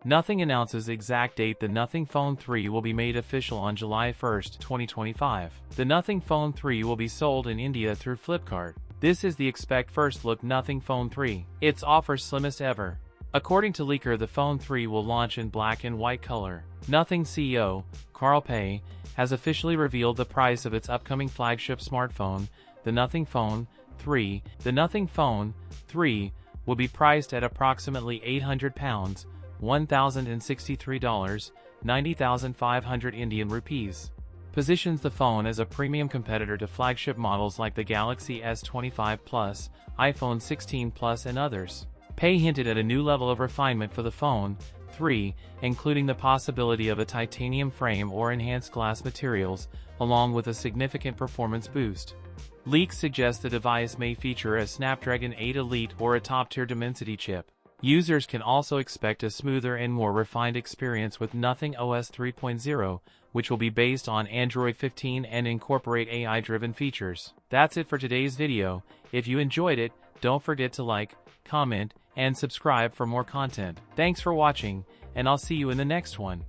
Nothing announces exact date. The Nothing Phone 3 will be made official on July 1, 2025. The Nothing Phone 3 will be sold in India through Flipkart. This is the expect first look Nothing Phone 3. Its offer slimmest ever. According to leaker, the Phone 3 will launch in black and white color. Nothing CEO, Carl Pei, has officially revealed the price of its upcoming flagship smartphone, the Nothing Phone 3. The Nothing Phone 3 will be priced at approximately £800, $1,063, 90,500 Indian rupees. Positions the phone as a premium competitor to flagship models like the Galaxy S25 Plus, iPhone 16 Plus and others. Pei hinted at a new level of refinement for the Phone 3, including the possibility of a titanium frame or enhanced glass materials, along with a significant performance boost. Leaks suggest the device may feature a Snapdragon 8 Elite or a top-tier Dimensity chip. Users can also expect a smoother and more refined experience with Nothing OS 3.0, which will be based on Android 15 and incorporate AI-driven features. That's it for today's video. If you enjoyed it, don't forget to like, comment, and subscribe for more content. Thanks for watching, and I'll see you in the next one.